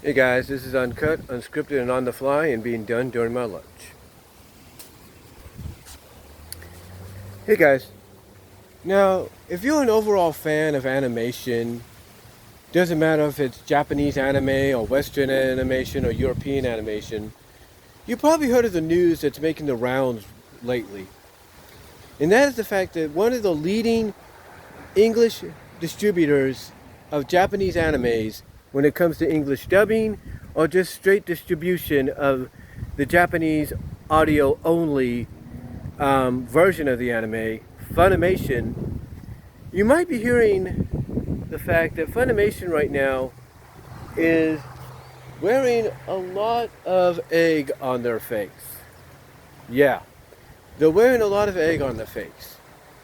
Hey guys, this is uncut, unscripted, and on the fly, and being done during my lunch. Hey guys, now if you're an overall fan of animation, doesn't matter if it's Japanese anime or Western animation or European animation, you probably heard of the news that's making the rounds lately. And that is the fact that one of the leading English distributors of Japanese animes when it comes to English dubbing or just straight distribution of the Japanese audio only version of the anime, FUNimation, you might be hearing the fact that FUNimation right now is wearing a lot of egg on their face. Yeah, they're wearing a lot of egg on their face.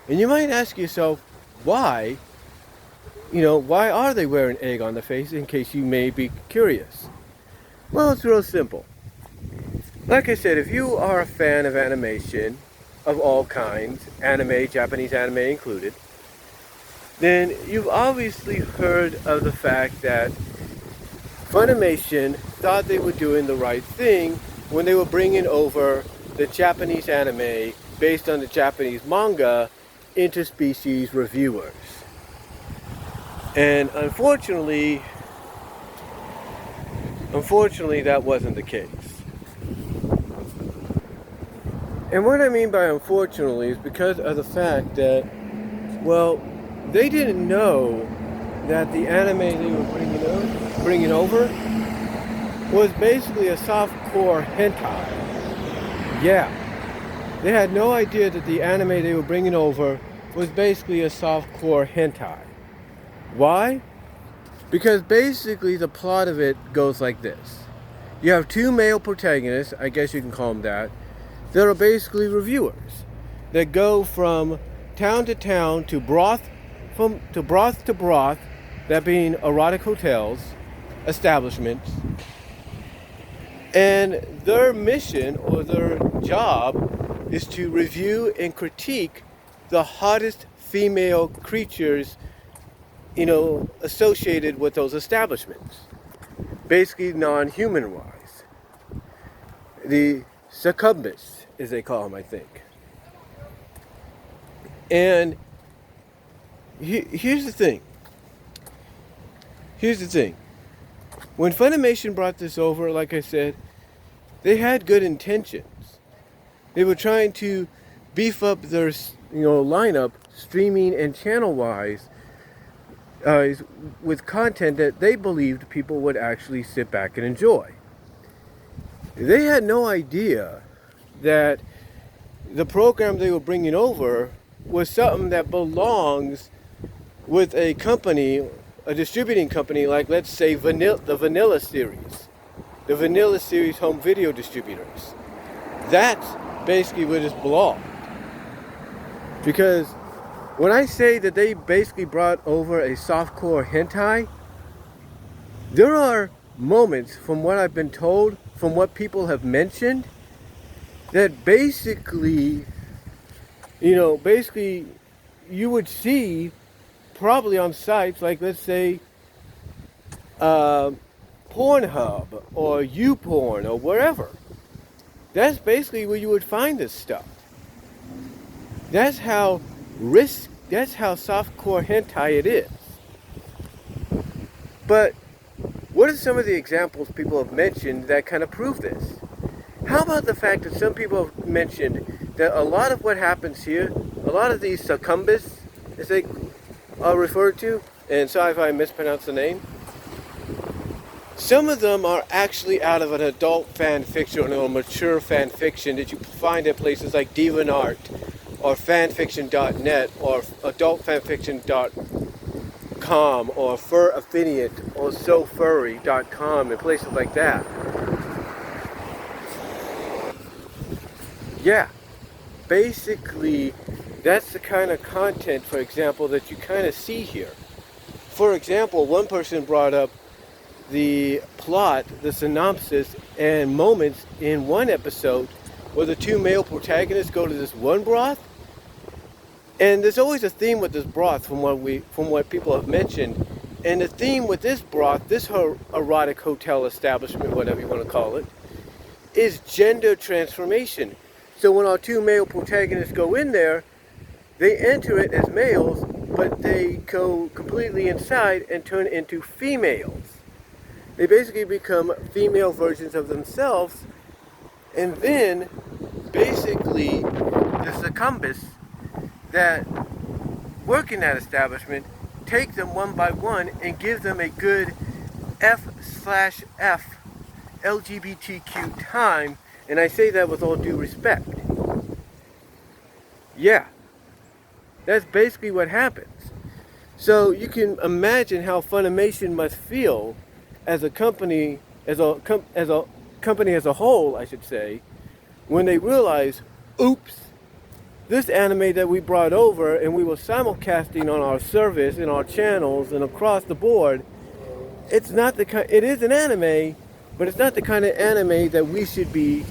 And you might ask yourself, why? Why are they wearing egg on the face, in case you may be curious? Well, it's real simple. Like I said, if you are a fan of animation of all kinds, anime, Japanese anime included, then you've obviously heard of the fact that FUNimation thought they were doing the right thing when they were bringing over the Japanese anime based on the Japanese manga, Interspecies Reviewers. And unfortunately, that wasn't the case. And what I mean by unfortunately is because of the fact that, well, they didn't know that the anime they were bringing over was basically a softcore hentai. Yeah, they had no idea that the anime they were bringing over was basically a softcore hentai. Why? Because basically the plot of it goes like this. You have two male protagonists, I guess you can call them that are basically reviewers that go from town to town to broth to broth, that being erotic hotels, establishments, and their mission or their job is to review and critique the hottest female creatures associated with those establishments. Basically non-human wise. The succubus, as they call them, I think. And here's the thing. When FUNimation brought this over, like I said, they had good intentions. They were trying to beef up their lineup, streaming and channel-wise, with content that they believed people would actually sit back and enjoy. They had no idea that the program they were bringing over was something that belongs with a company, a distributing company like, let's say, the Vanilla Series home video distributors. That's basically where this belonged. Because when I say that they basically brought over a softcore hentai, there are moments, from what I've been told, from what people have mentioned, that basically you would see probably on sites like, let's say, Pornhub or YouPorn or wherever. That's basically where you would find this stuff. That's how softcore hentai it is. But what are some of the examples people have mentioned that kind of prove this? How about the fact that some people have mentioned that a lot of what happens here, a lot of these succubus, as they are referred to, and sorry if I mispronounce the name, some of them are actually out of an adult fan fiction or mature fan fiction that you find at places like DeviantArt or fanfiction.net or adultfanfiction.com or Fur Affiliate or SoFurry.com and places like that. Yeah, basically that's the kind of content, for example, that you kind of see here. For example, one person brought up the plot, the synopsis, and moments in one episode where the two male protagonists go to this one broth. And there's always a theme with this broth from what people have mentioned. And the theme with this broth, this erotic hotel establishment, whatever you want to call it, is gender transformation. So when our two male protagonists go in there, they enter it as males, but they go completely inside and turn into females. They basically become female versions of themselves, and then basically the succumbus that work in that establishment take them one by one and give them a good F/F LGBTQ time, and I say that with all due respect. Yeah, that's basically what happens. So you can imagine how Funimation must feel as a company, as a company as a whole, I should say, when they realize, oops, this anime that we brought over and we were simulcasting on our service, in our channels, and across the board, it's not the kind. It is an anime, but it's not the kind of anime that we should be,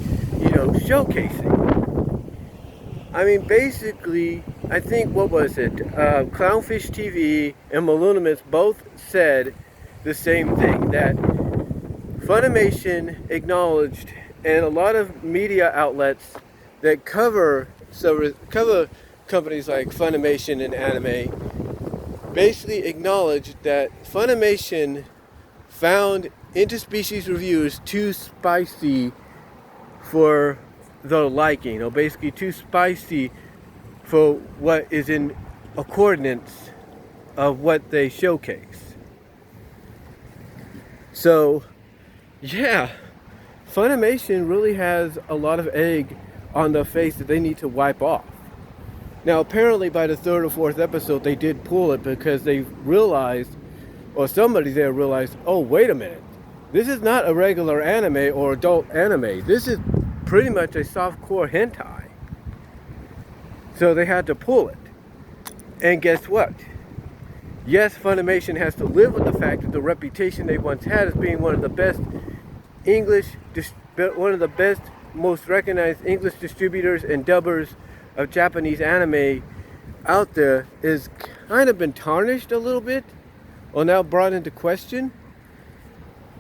showcasing. I mean, basically, I think, what was it? Clownfish TV and Malunimus both said the same thing, that Funimation acknowledged, and a lot of media outlets that cover companies like Funimation and anime basically acknowledged that Funimation found Interspecies Reviewers too spicy for their liking, or basically too spicy for what is in accordance of what they showcase. So, yeah, Funimation really has a lot of egg on their face that they need to wipe off. Now, apparently by the third or fourth episode, they did pull it because they realized, or somebody there realized, oh, wait a minute. This is not a regular anime or adult anime. This is pretty much a softcore hentai. So they had to pull it. And guess what? Yes, Funimation has to live with the fact that the reputation they once had as being one of the best most recognized English distributors and dubbers of Japanese anime out there is kind of been tarnished a little bit, or now brought into question.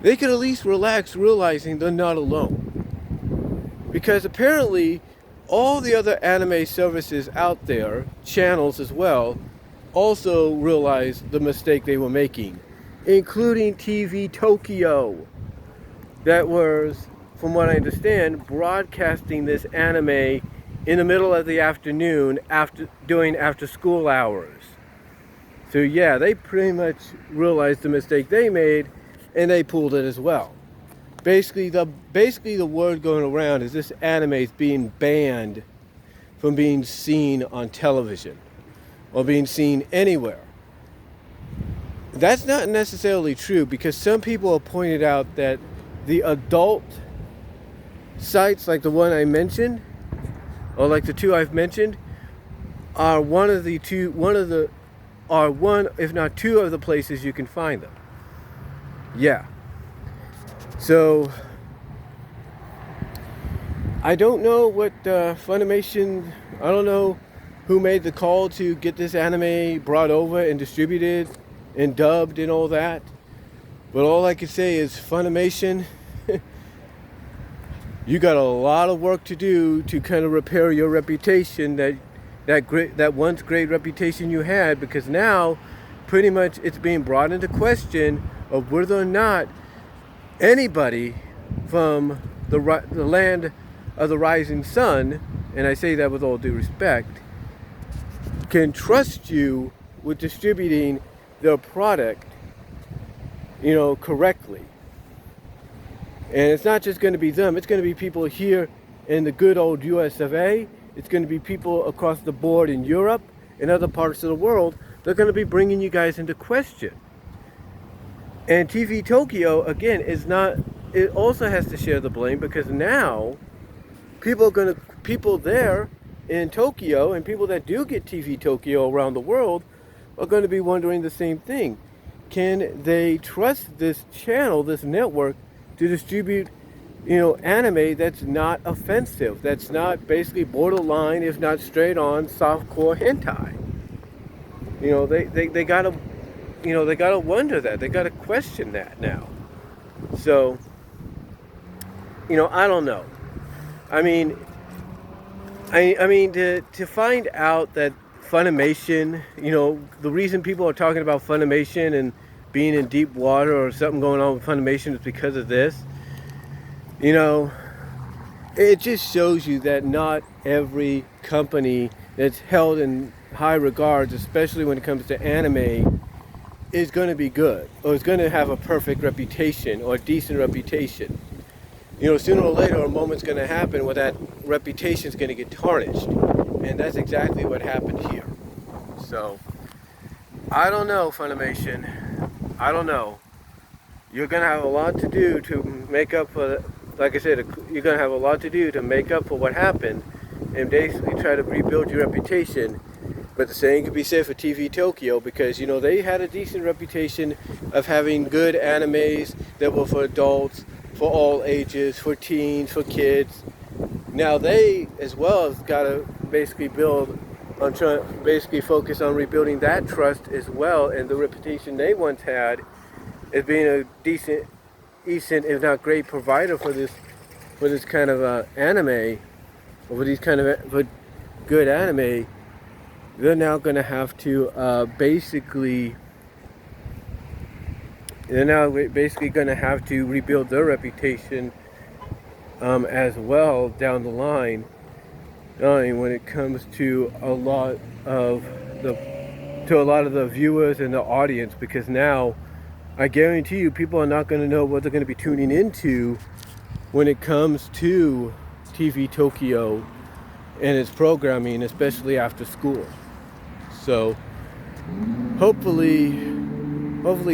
They could at least relax, realizing they're not alone. Because apparently all the other anime services out there, channels as well, also realized the mistake they were making, including TV Tokyo, that was, from what I understand, broadcasting this anime in the middle of the afternoon during after school hours. So yeah, they pretty much realized the mistake they made, and they pulled it as well. Basically the word going around is this anime is being banned from being seen on television or being seen anywhere. That's not necessarily true, because some people have pointed out that the adult sites like the one I mentioned, or like the two I've mentioned, are one, if not two of the places you can find them. Yeah. So, I don't know what Funimation, I don't know who made the call to get this anime brought over and distributed and dubbed and all that. But all I can say is, Funimation, you got a lot of work to do to kind of repair your reputation, that once great reputation you had, because now pretty much it's being brought into question of whether or not anybody from the land of the rising sun, and I say that with all due respect, can trust you with distributing their product, correctly. And it's not just going to be them, it's going to be people here in the good old US of A. It's going to be people across the board in Europe and other parts of the world. They're going to be bringing you guys into question. And TV Tokyo, again, it also has to share the blame, because now people there in Tokyo, and people that do get TV Tokyo around the world, are going to be wondering the same thing. Can they trust this channel, this network, to distribute, anime that's not offensive, that's not basically borderline, if not straight on, softcore hentai? They gotta they gotta wonder that. They gotta question that now. So, I don't know. I mean, to find out that Funimation, the reason people are talking about Funimation and being in deep water or something going on with Funimation is because of this. It just shows you that not every company that's held in high regards, especially when it comes to anime, is going to be good or is going to have a perfect reputation or a decent reputation. Sooner or later a moment's going to happen where that reputation is going to get tarnished, and that's exactly what happened here. So I don't know, Funimation. I don't know. You're going to have a lot to do to make up for, like I said, you're going to have a lot to do to make up for what happened and basically try to rebuild your reputation. But the same could be said for TV Tokyo, because they had a decent reputation of having good animes that were for adults, for all ages, for teens, for kids. Now they as well have got to basically focus on rebuilding that trust as well, and the reputation they once had as being a decent, if not great, provider for this kind of anime, or for these kind of good anime. They're now going to have to basically going to have to rebuild their reputation as well down the line. When it comes to a lot of the viewers and the audience, because now I guarantee you people are not going to know what they're going to be tuning into when it comes to TV Tokyo and its programming, especially after school. So hopefully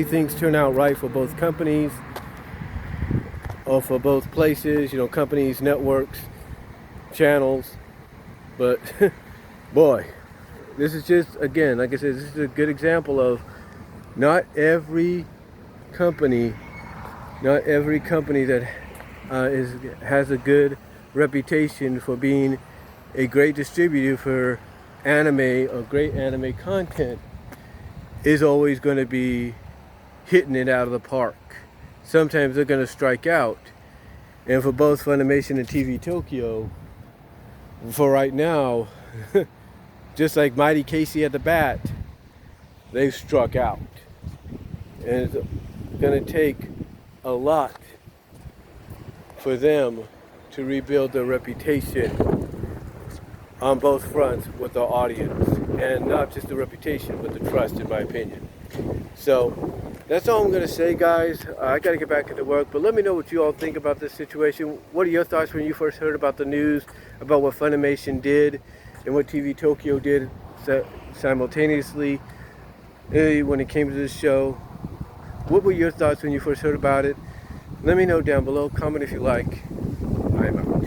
things turn out right for both companies, or for both places, companies, networks, channels. But boy, this is just, again, like I said, this is a good example of not every company that has a good reputation for being a great distributor for anime or great anime content is always going to be hitting it out of the park. Sometimes they're going to strike out. And for both Funimation and TV Tokyo, for right now, just like Mighty Casey at the bat, they've struck out. And it's going to take a lot for them to rebuild their reputation on both fronts with the audience, and not just the reputation but the trust, in my opinion. So that's all I'm going to say, guys. I got to get back into work, but let me know what you all think about this situation. What are your thoughts when you first heard about the news about what Funimation did and what TV Tokyo did simultaneously when it came to this show? What were your thoughts when you first heard about it? Let me know down below. Comment if you like. I'm out.